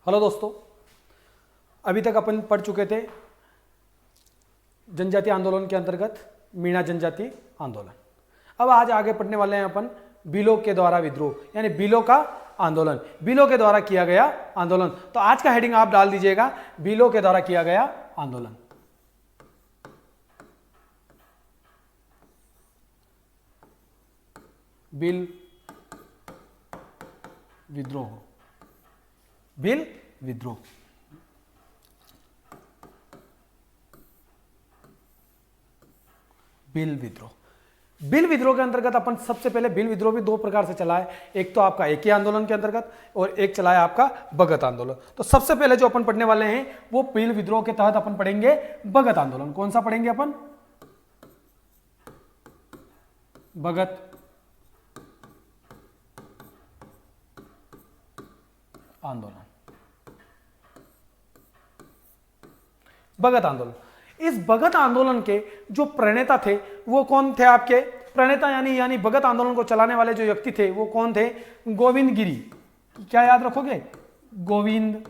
Hello दोस्तों, अभी तक अपन पढ़ चुके थे जनजातीय आंदोलन के अंतर्गत मीणा जनजातीय आंदोलन। अब आज आगे पढ़ने वाले हैं अपन भीलों के द्वारा विद्रोह, यानी भीलों का आंदोलन, भीलों के द्वारा किया गया आंदोलन। तो आज का हेडिंग आप डाल दीजिएगा, भीलों के द्वारा किया गया आंदोलन। भील विद्रोह, भील विद्रोह। भील विद्रोह, भील विद्रोह के अंतर्गत अपन सबसे पहले भील विद्रोह भी दो प्रकार से चला है, एक तो आपका एकी आंदोलन के अंतर्गत और एक चला है आपका भगत आंदोलन। तो सबसे पहले जो अपन पढ़ने वाले हैं वो भील विद्रोह के तहत अपन पढ़ेंगे भगत आंदोलन। कौन सा पढ़ेंगे अपन? भगत आंदोलन। भगत आंदोलन, इस भगत आंदोलन के जो प्रणेता थे वो कौन थे? आपके प्रणेता यानी भगत आंदोलन को चलाने वाले जो व्यक्ति थे वो कौन थे? गोविंद गिरी। क्या याद रखोगे? गोविंद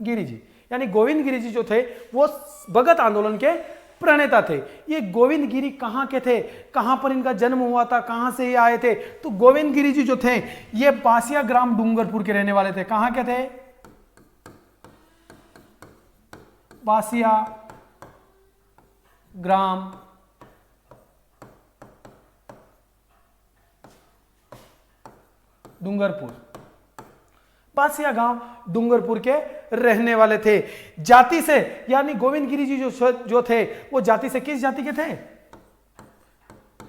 गिरी जी, यानी गोविंद गिरी जी जो थे वो भगत आंदोलन के प्रणेता थे। ये गोविंद गिरी कहां के थे, कहां पर इनका जन्म हुआ था, कहां से ये आए थे? तो गोविंद गिरी जी जो थे ये बासिया ग्राम डूंगरपुर के रहने वाले थे। कहां के थे? बासिया ग्राम डूंगरपुर, बासिया गांव डूंगरपुर के रहने वाले थे। जाति से यानी गोविंद गिरी जी जो थे वो जाति से किस जाति के थे?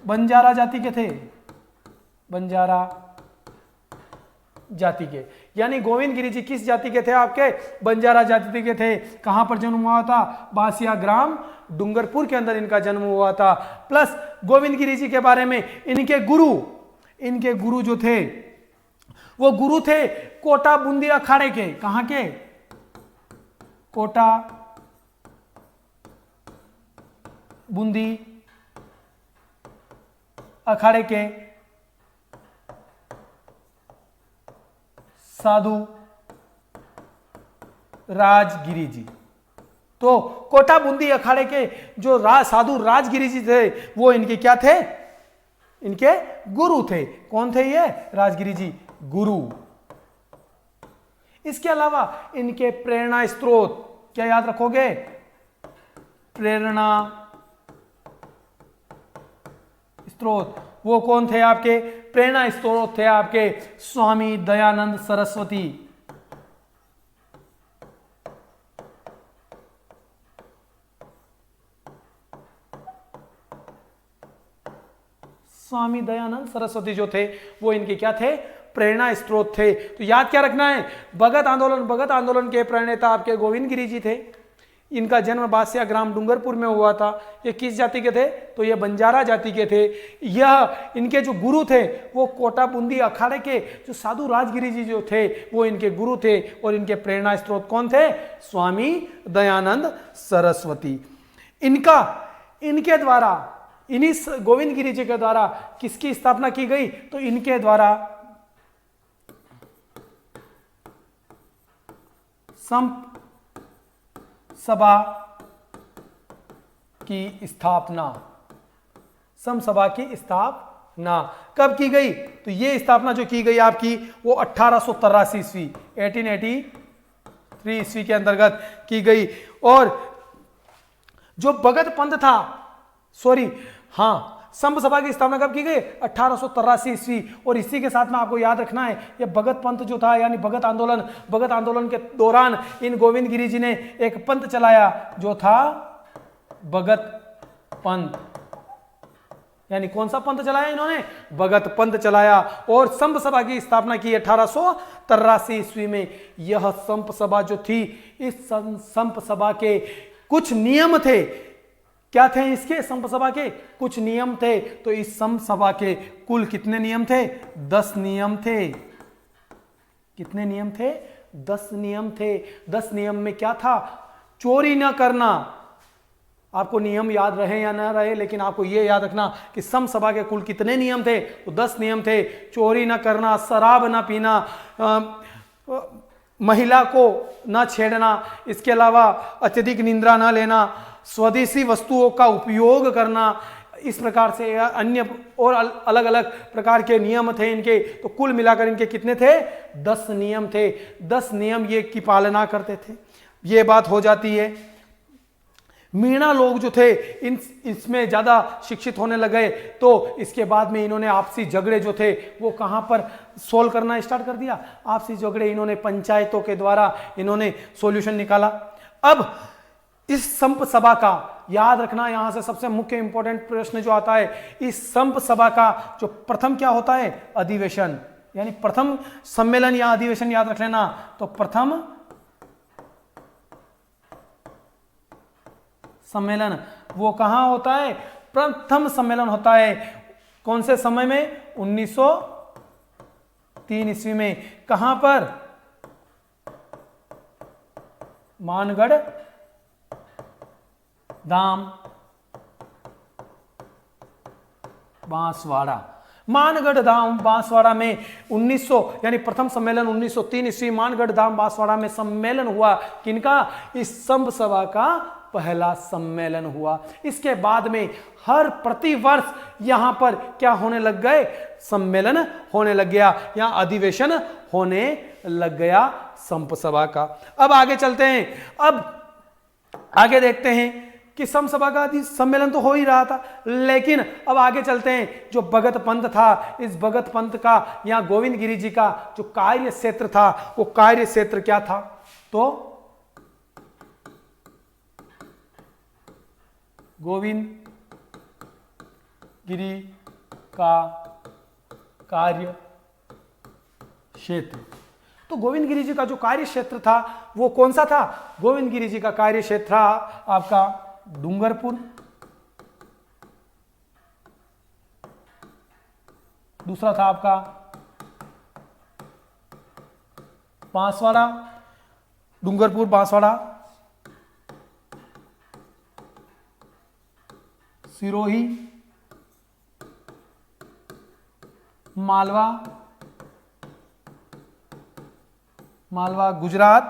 बंजारा जाति के थे। बंजारा जाति के, यानी गोविंद गिरी जी किस जाति के थे? आपके बंजारा जाति के थे। कहां पर जन्म हुआ था? बासिया ग्राम डूंगरपुर के अंदर इनका जन्म हुआ था। प्लस गोविंद गिरी जी के बारे में इनके गुरु जो थे वो गुरु थे कोटा बूंदी अखाड़े के। कहां के? कोटा बूंदी अखाड़े के साधु राजगिरी जी। तो कोटा बूंदी अखाड़े के जो साधु राजगिरी जी थे वो इनके क्या थे? इनके गुरु थे। कौन थे ये? राजगिरी जी गुरु। इसके अलावा इनके प्रेरणा स्रोत क्या याद रखोगे? प्रेरणा स्रोत वो कौन थे आपके? प्रेरणा स्रोत थे आपके स्वामी दयानंद सरस्वती। स्वामी दयानंद सरस्वती जो थे वो इनके क्या थे? प्रेरणा स्रोत थे। तो याद क्या रखना है? भगत आंदोलन के प्रणेता आपके गोविंद गिरी जी थे। इनका जन्म बासिया ग्राम डूंगरपुर में हुआ था। ये किस जाति के थे? तो ये बंजारा जाति के थे। यह इनके जो गुरु थे वो कोटा बूंदी अखाड़े के जो साधु राजगिरी जी जो थे वो इनके गुरु थे। और इनके प्रेरणा स्रोत कौन थे? स्वामी दयानंद सरस्वती। इनके द्वारा, इन्हीं गोविंद गिरी जी के द्वारा किसकी स्थापना की गई? तो इनके द्वारा संप सभा की स्थापना। सम सभा की स्थापना कब की गई? तो ये स्थापना जो की गई आपकी वो 1883 ईस्वी 1883 ईस्वी के अंतर्गत की गई। और जो भगत पंथ था, संप सभा की स्थापना कब की गई? 1883 ईस्वी। और इसी के साथ में आपको याद रखना है ये भगत पंथ जो था यानी भगत आंदोलन के दौरान इन गोविंद गिरी जी ने एक पंथ चलाया जो था भगत पंथ। यानी कौन सा पंथ चलाया इन्होंने? भगत पंथ चलाया। और संप सभा की स्थापना की 1883 ईस्वी में। यह संप सभा जो थी, इस संप सभा के कुछ नियम थे। क्या थे इसके? संप सभा के कुछ नियम थे। तो इस संप सभा के कुल कितने नियम थे? 10 नियम थे। कितने नियम थे? 10 नियम थे। 10 नियम में क्या था? चोरी न करना, आपको नियम याद रहे या ना रहे, लेकिन आपको ये याद रखना कि सम सभा के कुल कितने नियम थे? तो 10 नियम थे। चोरी न करना, शराब न पीना, महिला को न छेड़ना, इसके अलावा अत्यधिक निंद्रा न लेना, स्वदेशी वस्तुओं का उपयोग करना, इस प्रकार से अन्य और अलग अलग प्रकार के नियम थे इनके। तो कुल मिलाकर इनके कितने थे? 10 नियम थे। 10 नियम ये की पालना करते थे। ये बात हो जाती है। मीणा लोग जो थे इसमें ज्यादा शिक्षित होने लगे, तो इसके बाद में इन्होंने आपसी झगड़े जो थे वो कहां पर सोल्व करना स्टार्ट कर दिया? आपसी झगड़े इन्होंने पंचायतों के द्वारा इन्होंने सॉल्यूशन निकाला। अब इस संप सभा का याद रखना, यहां से सबसे मुख्य इंपॉर्टेंट प्रश्न जो आता है, इस संप सभा का जो प्रथम क्या होता है? अधिवेशन, यानी प्रथम सम्मेलन या अधिवेशन याद रख लेना। तो प्रथम सम्मेलन वो कहां होता है? प्रथम सम्मेलन होता है कौन से समय में? 1903 ईस्वी में। कहां पर? मानगढ़ धाम, बांसवाड़ा। मानगढ़ धाम बांसवाड़ा में 1900 यानी प्रथम सम्मेलन 1903 ईस्वी मानगढ़ धाम बांसवाड़ा में सम्मेलन हुआ। किनका? इस संप सभा का पहला सम्मेलन हुआ। इसके बाद में हर प्रतिवर्ष यहां पर क्या होने लग गए? सम्मेलन होने लग गया, यहां अधिवेशन होने लग गया संप सभा का। अब आगे चलते हैं। अब आगे देखते हैं कि संप सभा का सम्मेलन तो हो ही रहा था, लेकिन अब आगे चलते हैं। जो भगत पंथ था, इस भगत पंथ का यहां गोविंद गिरी जी का जो कार्य क्षेत्र था, वो कार्य क्षेत्र क्या था? तो गोविंद गिरी का कार्य क्षेत्र। तो गोविंद गिरी जी का जो कार्य क्षेत्र था वो कौन सा था? गोविंद गिरी जी का कार्य क्षेत्र था आपका डूंगरपुर, दूसरा था आपका बांसवाड़ा, डूंगरपुर बांसवाड़ा, सिरोही, मालवा, मालवा गुजरात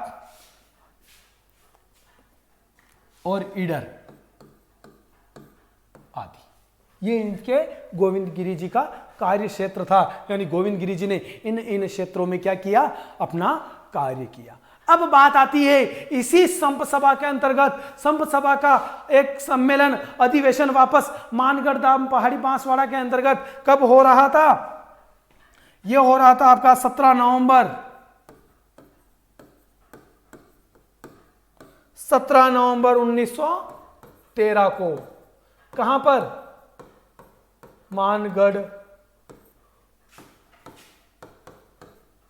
और ईडर आदि। ये इनके गोविंद गिरी जी का कार्य क्षेत्र था। यानी गोविंद गिरी जी ने इन क्षेत्रों में क्या किया? अपना कार्य किया। अब बात आती है इसी संप सभा के अंतर्गत, संप सभा का एक सम्मेलन अधिवेशन वापस मानगढ़ धाम पहाड़ी बांसवाड़ा के अंतर्गत कब हो रहा था? यह हो रहा था आपका 17 नवंबर 1913 को। कहां पर? मानगढ़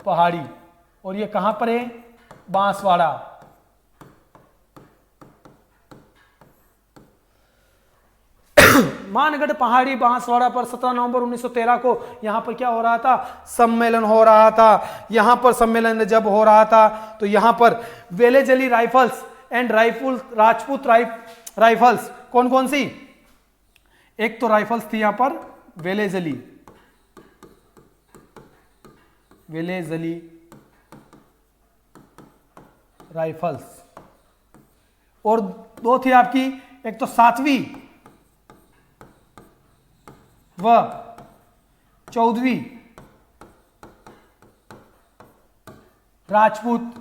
पहाड़ी। और ये कहां पर है? बांसवाड़ा। मानगढ़ पहाड़ी बांसवाड़ा पर 17 नवंबर 1913 को यहां पर क्या हो रहा था? सम्मेलन हो रहा था। यहां पर सम्मेलन जब हो रहा था तो यहां पर Wellesley rifles and Rajput rifles कौन कौन सी? एक तो राइफल्स थी यहां पर वेलेजली राइफल्स, और दो थी आपकी, एक तो 7वीं व 14वीं राजपूत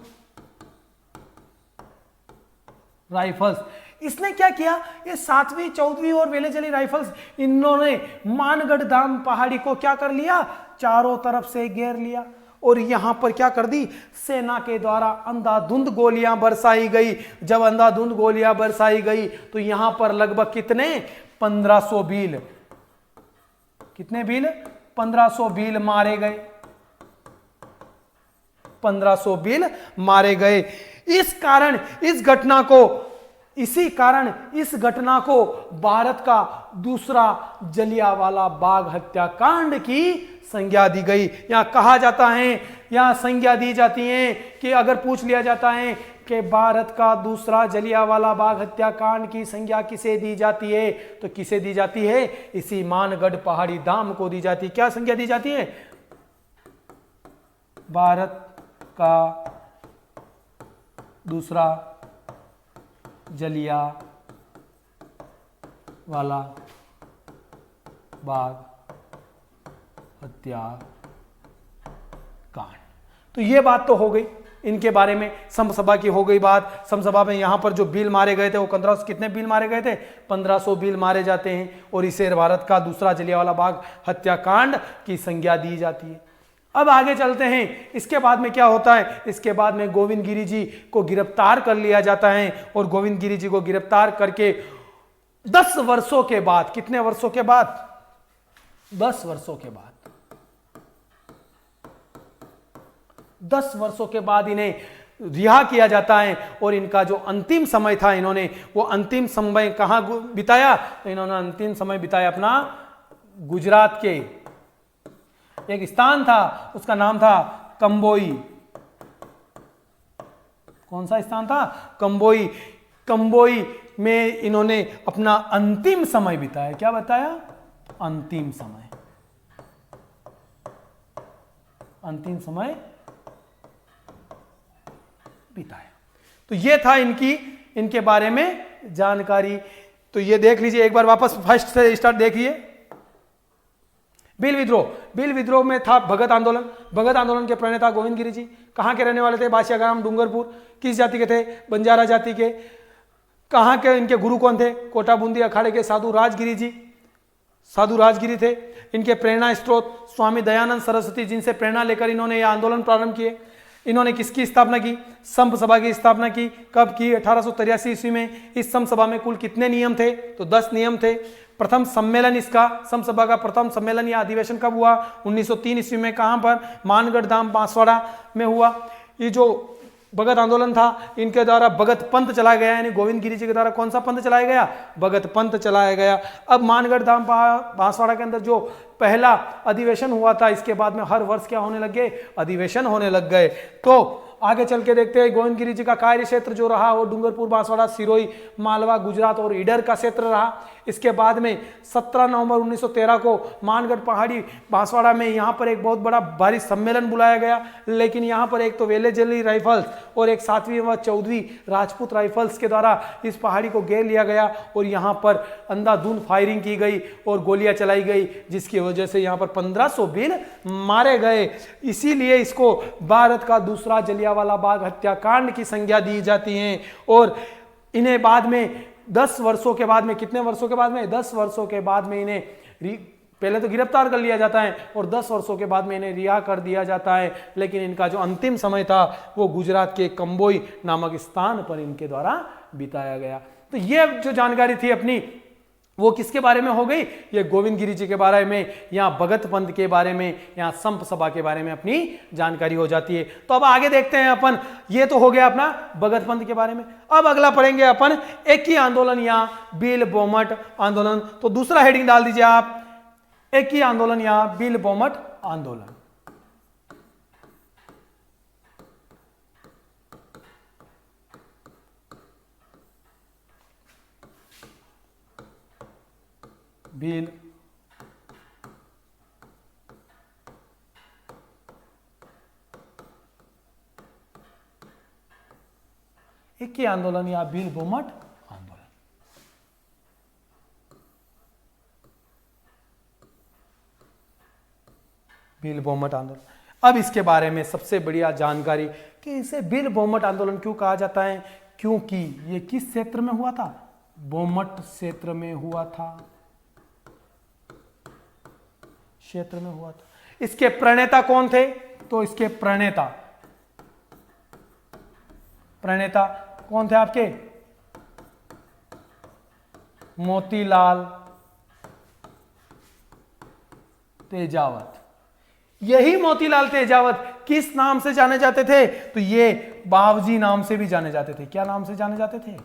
राइफल्स। इसने क्या किया? ये 7वीं 14वीं और वेलेजली राइफल्स, इन्होंने मानगढ़ धाम पहाड़ी को क्या कर लिया? चारों तरफ से घेर लिया और यहां पर क्या कर दी? सेना के द्वारा अंधाधुंध गोलियां बरसाई गई। जब अंधाधुंध गोलियां बरसाई गई तो यहां पर लगभग कितने? 1500 भील। कितने भील? 1500 भील मारे गए। 1500 भील मारे गए। इस घटना को भारत का दूसरा जलियांवाला बाग हत्याकांड की संज्ञा दी गई। यहां कहा जाता है, यहां संज्ञा दी जाती है कि अगर पूछ लिया जाता है कि भारत का दूसरा जलियांवाला बाग हत्याकांड की संज्ञा किसे दी जाती है? तो किसे दी जाती है? इसी मानगढ़ पहाड़ी धाम को दी जाती है। क्या संज्ञा दी जाती है? भारत का दूसरा जलियांवाला बाग हत्याकांड। तो ये बात तो हो गई इनके बारे में, समसभा की हो गई बात। समसभा में यहां पर जो बिल मारे गए थे वो 1500 कितने बिल मारे गए थे? 1500 बिल मारे जाते हैं और इसे भारत का दूसरा जलियांवाला बाग हत्याकांड की संज्ञा दी जाती है। अब आगे चलते हैं, इसके बाद में क्या होता है? इसके बाद में गोविंद गिरी जी को गिरफ्तार कर लिया जाता है और गोविंद गिरी जी को गिरफ्तार करके 10 वर्षों के बाद, कितने वर्षों के बाद? 10 वर्षों के बाद, 10 वर्षों के बाद इन्हें रिहा किया जाता है और इनका जो अंतिम समय था, इन्होंने वो अंतिम समय कहां बिताया? तो इन्होंने अंतिम समय बिताया अपना गुजरात के एक स्थान था, उसका नाम था कंबोई। कौन सा स्थान था? कंबोई। कंबोई में इन्होंने अपना अंतिम समय बिताया। क्या बताया? अंतिम समय, अंतिम समय बिताया। तो ये था इनके बारे में जानकारी। तो ये देख लीजिए एक बार वापस फर्स्ट से स्टार्ट देखिए। भील विद्रोह, भील विद्रोह में था भगत आंदोलन। भगत आंदोलन के प्रणेता गोविंद गिरी जी कहां के रहने वाले थे? बासियाग्राम, डूंगरपुर। किस जाति के थे? बंजारा जाति के। कहां के इनके गुरु कौन थे? कोटा बूंदी अखाड़े के साधु राजगिरी जी, साधु राजगिरी थे। इनके प्रेरणा स्रोत स्वामी दयानंद सरस्वती, जिनसे प्रेरणा लेकर इन्होंने यह आंदोलन प्रारंभ किए। इन्होंने किसकी स्थापना की? संप सभा की स्थापना की। कब की? 1883 ईस्वी में। इस संप सभा में कुल कितने नियम थे? तो 10 नियम थे। प्रथम सम्मेलन इसका, संप सभा का प्रथम सम्मेलन या अधिवेशन कब हुआ? 1903 ईस्वी में। कहां पर? मानगढ़ धाम बांसवाड़ा में हुआ। ये जो भगत आंदोलन था, इनके द्वारा भगत पंथ चलाया गया, यानी गोविंद गिरी जी के द्वारा कौन सा पंथ चलाया गया? भगत पंथ चलाया गया। अब मानगढ़ धाम बांसवाड़ा के अंदर जो पहला अधिवेशन हुआ था, इसके बाद में हर वर्ष क्या होने लग गए? अधिवेशन होने लग गए। तो आगे चल के देखते हैं गोविंद गिरी जी का कार्य क्षेत्र जो रहा वो डूंगरपुर, बांसवाड़ा, सिरोही, मालवा, गुजरात और ईडर का क्षेत्र रहा। इसके बाद में 17 नवंबर 1913 को मानगढ़ पहाड़ी बांसवाड़ा में यहाँ पर एक बहुत बड़ा भारी सम्मेलन बुलाया गया, लेकिन यहाँ पर एक तो वेलेजली राइफल्स और एक 7वीं व 14वीं राजपूत राइफल्स के द्वारा इस पहाड़ी को घेर लिया गया और यहाँ पर अंधाधुंध फायरिंग की गई और गोलियां चलाई गई, जिसकी वजह से यहाँ पर 1500 बिल मारे गए। इसीलिए इसको भारत का दूसरा जलियांवाला बाग हत्याकांड की संज्ञा दी जाती है। और इन्हें बाद में 10 वर्षों के बाद में, कितने वर्षों के बाद में? 10 वर्षों के बाद में इन्हें पहले तो गिरफ्तार कर लिया जाता है और 10 वर्षों के बाद में इन्हें रिहा कर दिया जाता है। लेकिन इनका जो अंतिम समय था वो गुजरात के कंबोई नामक स्थान पर इनके द्वारा बिताया गया। तो ये जो जानकारी थी अपनी, वो किसके बारे में हो गई? ये गोविंद गिरी जी के बारे में, यहाँ भगत पंथ के बारे में, यहाँ संप सभा के बारे में अपनी जानकारी हो जाती है। तो अब आगे देखते हैं अपन, ये तो हो गया अपना भगत पंथ के बारे में। अब अगला पढ़ेंगे अपन एक ही आंदोलन या बिल बोमट आंदोलन। तो दूसरा हेडिंग डाल दीजिए आप, एक ही आंदोलन या बिल बोमट आंदोलन। बिल एक ही आंदोलन या बिल बोमट आंदोलन। बिल बोमट आंदोलन। अब इसके बारे में सबसे बढ़िया जानकारी कि इसे बिल बोमट आंदोलन क्यों कहा जाता है, क्योंकि ये किस क्षेत्र में हुआ था? बोमट क्षेत्र में हुआ था, क्षेत्र में हुआ था। इसके प्रणेता कौन थे? तो इसके प्रणेता कौन थे आपके? मोतीलाल तेजावत। यही मोतीलाल तेजावत किस नाम से जाने जाते थे? तो ये बावजी नाम से भी जाने जाते थे। क्या नाम से जाने जाते थे?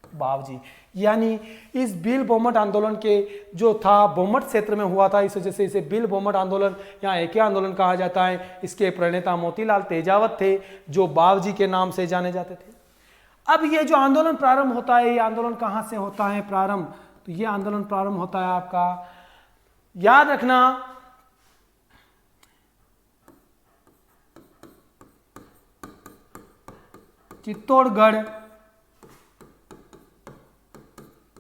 बावजी। यानी इस बिल बोमट आंदोलन के जो था बोमट क्षेत्र में हुआ था, इस वजह से इसे बिल बोमट आंदोलन या एक ही आंदोलन कहा जाता है। इसके प्रणेता मोतीलाल तेजावत थे जो बावजी के नाम से जाने जाते थे। अब ये जो आंदोलन प्रारंभ होता है, ये आंदोलन कहां से होता है प्रारंभ? तो ये आंदोलन प्रारंभ होता है आपका, याद रखना, चित्तौड़गढ़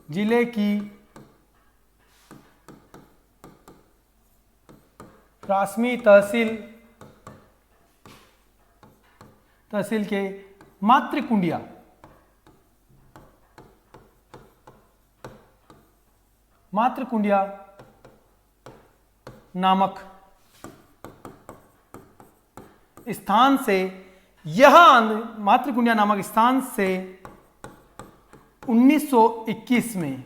जिले की रासमी तहसील के मातृकुंडिया नामक स्थान से, यह मातृकुंडिया नामक स्थान से 1921 में,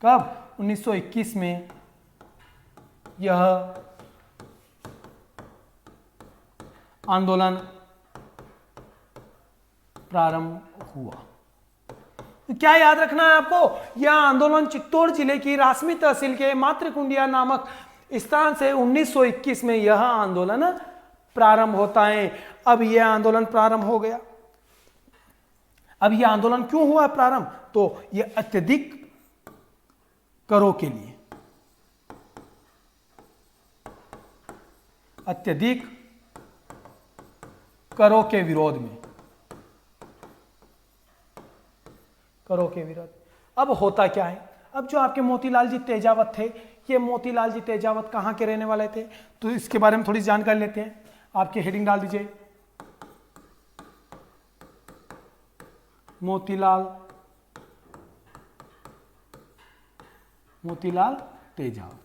कब? 1921 में यह आंदोलन प्रारंभ हुआ। तो क्या याद रखना है आपको? यह आंदोलन चित्तौड़ जिले की रासमी तहसील के मातृकुंडिया नामक स्थान से 1921 में यह आंदोलन प्रारंभ होता है। अब यह आंदोलन प्रारंभ हो गया। अब यह आंदोलन क्यों हुआ प्रारंभ? तो यह अत्यधिक करों के लिए, अत्यधिक करों के विरोध में, करों के विरोध। अब होता क्या है? अब जो आपके मोतीलाल जी तेजावत थे, ये मोतीलाल जी तेजावत कहाँ के रहने वाले थे? तो इसके बारे में थोड़ी जानकारी लेते हैं। आपके हेडिंग डाल दीजिए, मोतीलाल तेजावत,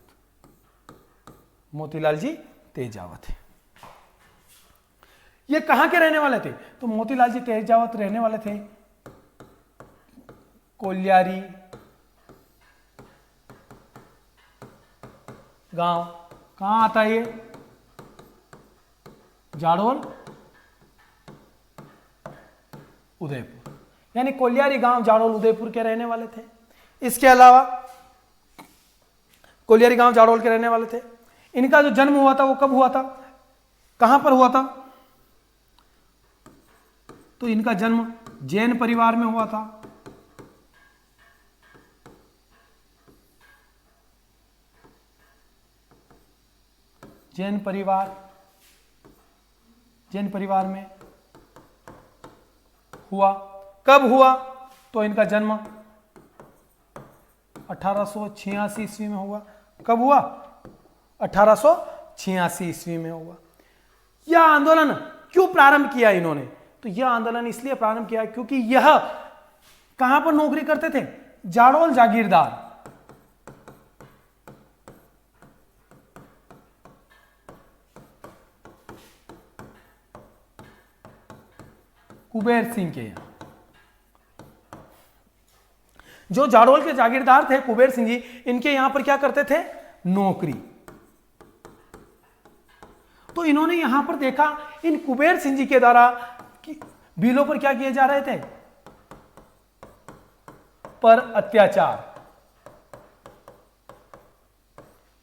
मोतीलाल जी तेजावत है। ये कहां के रहने वाले थे? तो मोतीलाल जी तेजावत रहने वाले थे कोल्यारी गांव। कहां आता है ये? जाडोल, उदयपुर, यानी कोल्यारी गांव जाडोल उदयपुर के रहने वाले थे। इसके अलावा कोल्यारी गांव जाडोल के रहने वाले थे। इनका जो जन्म हुआ था वो कब हुआ था, कहां पर हुआ था? तो इनका जन्म जैन परिवार में हुआ था। जैन परिवार में हुआ। कब हुआ? तो इनका जन्म 1886 ईस्वी में हुआ। कब हुआ? 1886 ईस्वी में हुआ। यह आंदोलन क्यों प्रारंभ किया इन्होंने? तो यह आंदोलन इसलिए प्रारंभ किया क्योंकि यह कहां पर नौकरी करते थे? जाडोल जागीरदार, कुबेर सिंह के यहां। जो जाडोल के जागीरदार थे कुबेर सिंह जी, इनके यहां पर क्या करते थे? नौकरी। तो इन्होंने यहां पर देखा इन कुबेर सिंह जी के द्वारा बिलों पर क्या किए जा रहे थे? पर अत्याचार।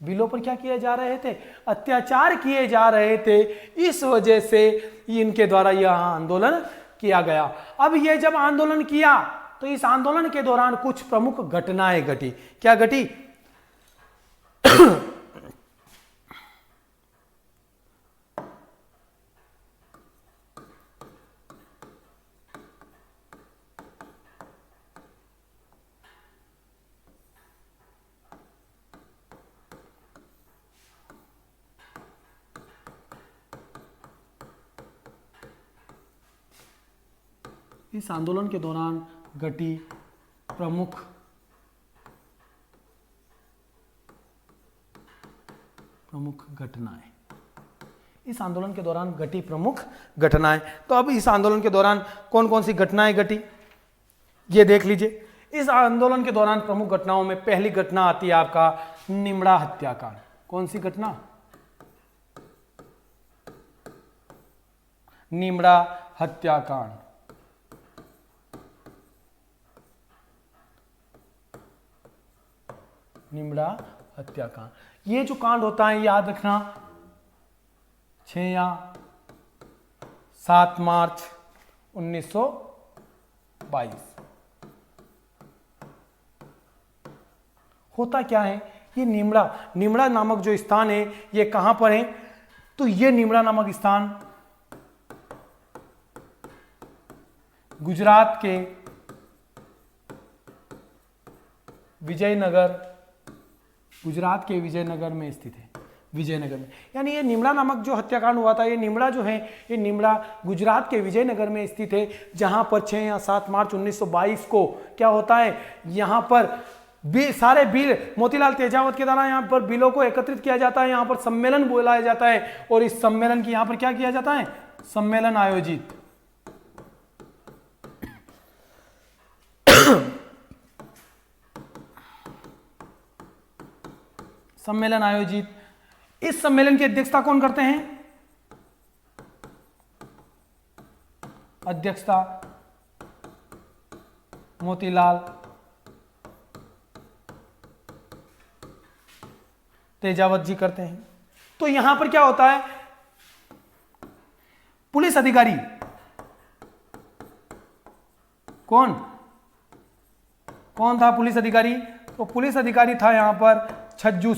बिलों पर क्या किए जा रहे थे? अत्याचार किए जा रहे थे। इस वजह से इनके द्वारा यह आंदोलन किया गया। अब ये जब आंदोलन किया तो इस आंदोलन के दौरान कुछ प्रमुख घटनाएं घटी। क्या घटी? इस आंदोलन के दौरान घटी प्रमुख घटनाएं। इस आंदोलन के दौरान घटी प्रमुख घटनाएं। तो अब इस आंदोलन के दौरान कौन कौन सी घटनाएं घटी ये देख लीजिए। इस आंदोलन के दौरान प्रमुख घटनाओं में पहली घटना आती है आपका निमड़ा हत्याकांड। कौन सी घटना? निमड़ा हत्याकांड। निमड़ा हत्याकांड। ये जो कांड होता है याद रखना 6 या 7 मार्च 1922 1922। होता क्या है, ये निमड़ा नामक जो स्थान है ये कहां पर है, तो ये निमड़ा नामक स्थान गुजरात के विजयनगर में स्थित है। विजयनगर में, यानी ये निमड़ा नामक जो हत्याकांड हुआ था, ये निमड़ा जो है, ये निमड़ा गुजरात के विजयनगर में स्थित है, जहां पर 6 या 7 मार्च 1922 को क्या होता है, यहां पर सारे बिल मोतीलाल तेजावत के द्वारा यहां पर बिलों को एकत्रित किया जाता है, यहां पर सम्मेलन बुलाया जाता है, और इस सम्मेलन की यहां पर क्या किया जाता है, सम्मेलन आयोजित इस सम्मेलन की अध्यक्षता कौन करते हैं, अध्यक्षता मोतीलाल तेजावत जी करते हैं। तो यहां पर क्या होता है, पुलिस अधिकारी कौन था पुलिस अधिकारी, तो पुलिस अधिकारी था यहां पर छज्जू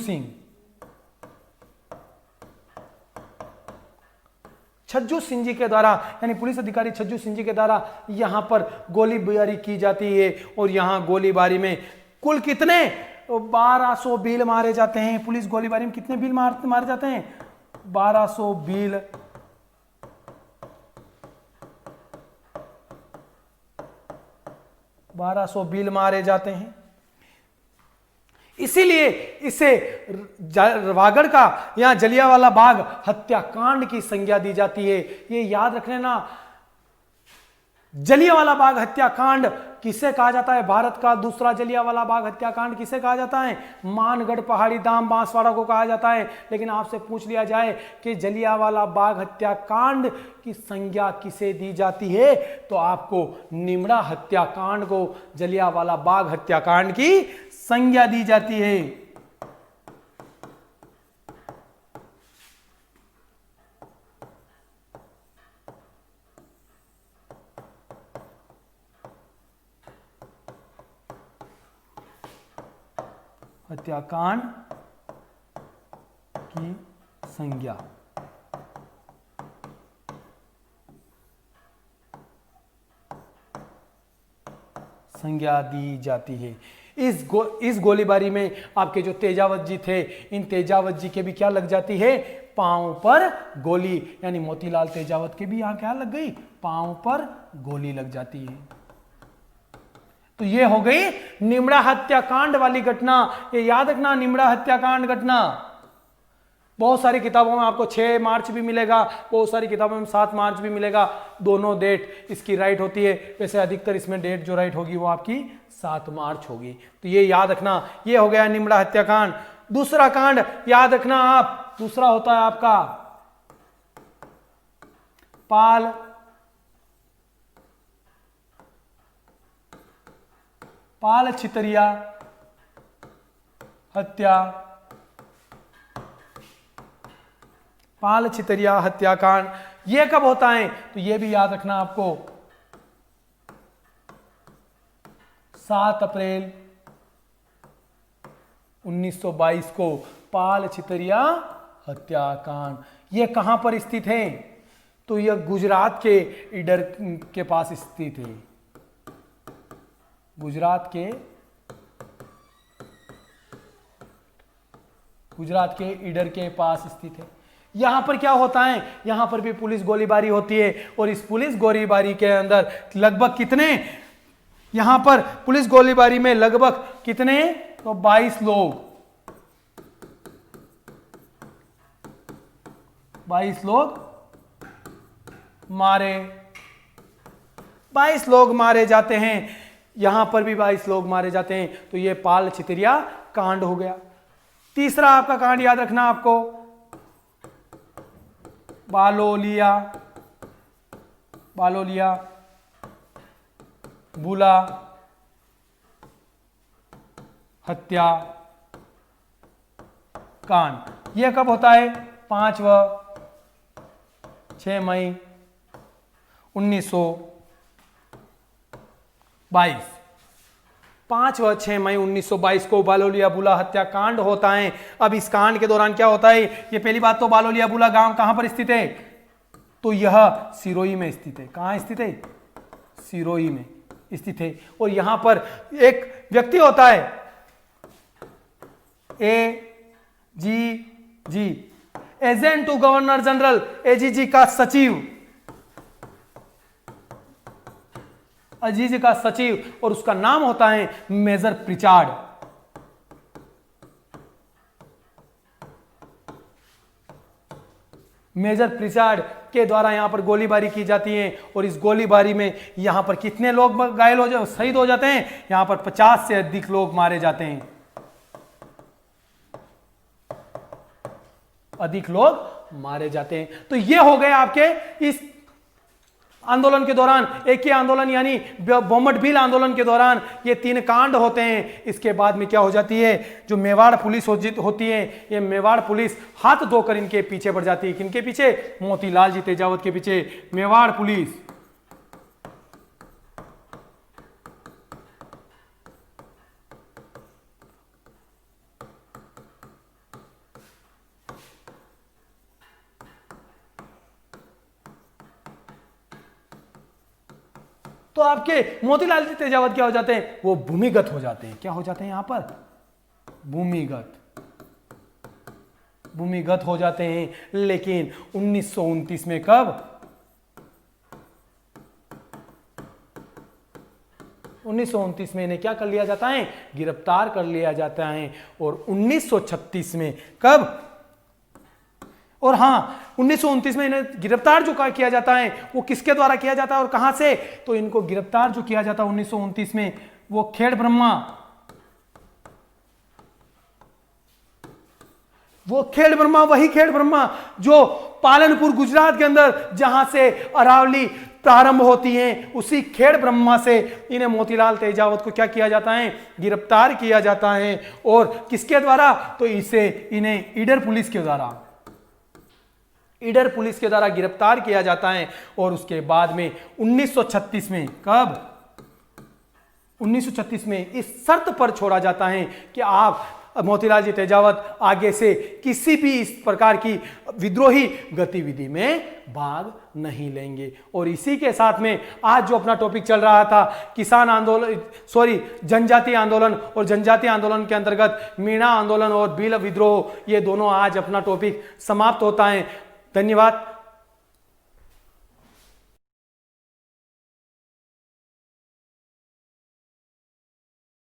सिंह जी के द्वारा, यानी पुलिस अधिकारी छज्जू सिंह जी के द्वारा यहां पर गोलीबारी की जाती है, और यहां गोलीबारी में कुल कितने 1200 बिल मारे जाते हैं। पुलिस गोलीबारी में कितने बिल मारे जाते हैं, 1200 बिल। मारे जाते हैं। इसीलिए इसे वागड़ का या जलियांवाला बाग हत्याकांड की संज्ञा दी जाती है। ये याद रख लेना, जलियांवाला बाग हत्याकांड किसे कहा जाता है, भारत का दूसरा जलियांवाला बाग हत्याकांड किसे कहा जाता है, मानगढ़ पहाड़ी दाम बांसवाड़ा को कहा जाता है। लेकिन आपसे पूछ लिया जाए कि जलियांवाला बाग हत्याकांड की संज्ञा किसे दी जाती है, तो आपको निमड़ा हत्याकांड को जलियांवाला बाग हत्याकांड की संज्ञा दी जाती है। हत्याकांड की संज्ञा दी जाती है। इस गोलीबारी में आपके जो तेजावत जी थे, इन तेजावत जी के भी क्या लग जाती है, पांव पर गोली, यानी मोतीलाल तेजावत के भी यहां क्या लग गई, पांव पर गोली लग जाती है। तो ये हो गई निमड़ा हत्याकांड वाली घटना। ये याद रखना, निमड़ा हत्याकांड घटना बहुत सारी किताबों में आपको 6 मार्च भी मिलेगा, बहुत सारी किताबों में 7 मार्च भी मिलेगा। दोनों डेट इसकी राइट होती है। वैसे अधिकतर इसमें डेट जो राइट होगी वो आपकी 7 मार्च होगी। तो ये याद रखना, ये हो गया निमड़ा हत्याकांड। दूसरा कांड याद रखना आप, दूसरा होता है आपका पाल छितरिया हत्याकांड। ये कब होता है, तो ये भी याद रखना आपको, 7 अप्रैल 1922 को पाल छितरिया हत्याकांड। ये कहां पर स्थित है, तो यह गुजरात के ईडर के पास स्थित है। गुजरात के ईडर के पास स्थित है। यहां पर क्या होता है, यहां पर भी पुलिस गोलीबारी होती है, और इस पुलिस गोलीबारी के अंदर लगभग कितने, यहां पर पुलिस गोलीबारी में लगभग कितने, तो 22 लोग मारे जाते हैं। यहां पर भी 22 लोग मारे जाते हैं। तो ये पाल छितरिया कांड हो गया। तीसरा आपका कांड याद रखना आपको, बालोलिया बुला हत्या कांड। यह कब होता है, 5 व 6 मई 1922 22 5 व 6 मई 1922 को बालोलिया बुला हत्याकांड होता है। अब इस कांड के दौरान क्या होता है, ये पहली बात तो बालोलिया बुला गांव कहां पर स्थित है, तो यह सिरोही में स्थित है। कहां स्थित है, सिरोही में स्थित है। और यहां पर एक व्यक्ति होता है AGG, agent to governor general, AGG का सचिव, अजीज का सचिव, और उसका नाम होता है मेजर प्रिचार्ड। मेजर प्रिचार्ड के द्वारा यहां पर गोलीबारी की जाती है। और इस गोलीबारी में यहां पर कितने लोग घायल हो जाते, शहीद हो जाते हैं, यहां पर 50 से अधिक लोग मारे जाते हैं, अधिक लोग मारे जाते हैं। तो ये हो गए आपके इस आंदोलन के दौरान, एक ही आंदोलन यानी बोमटभील आंदोलन के दौरान ये 3 कांड होते हैं। इसके बाद में क्या हो जाती है, जो मेवाड़ पुलिस होती है, ये मेवाड़ पुलिस हाथ धोकर इनके पीछे बढ़ जाती है। किनके पीछे, मोतीलाल जी तेजावत के पीछे मेवाड़ पुलिस। तो आपके मोतीलाल जी तेजावत क्या हो जाते हैं, वो भूमिगत हो जाते हैं। क्या हो जाते हैं यहां पर, भूमिगत हो जाते हैं। लेकिन 1929 में, कब, 1929 में इन्हें क्या कर लिया जाता है, गिरफ्तार कर लिया जाता है। और 1936 में, कब, और हां 1929 में इन्हें गिरफ्तार जो किया जाता है वो किसके द्वारा किया जाता है और कहां से, तो इनको गिरफ्तार जो किया जाता है 1929 में, वो खेड़ ब्रह्मा, वही खेड़ ब्रह्मा जो पालनपुर गुजरात के अंदर जहां से अरावली प्रारंभ होती है, उसी खेड़ ब्रह्मा से इन्हें मोतीलाल तेजावत को क्या किया जाता है, गिरफ्तार किया जाता है। और किसके द्वारा, तो इन्हें ईडर पुलिस के द्वारा गिरफ्तार किया जाता है। और उसके बाद में 1936 में, कब, 1936 में इस शर्त पर छोड़ा जाता है कि आप मोतीलाल जी तेजावत आगे से किसी भी इस प्रकार की विद्रोही गतिविधि में भाग नहीं लेंगे। और इसी के साथ में आज जो अपना टॉपिक चल रहा था किसान आंदोलन, जनजातीय आंदोलन, और जनजातीय आंदोलन के अंतर्गत मीणा आंदोलन और भील विद्रोह, ये दोनों आज अपना टॉपिक समाप्त होता है। धन्यवाद।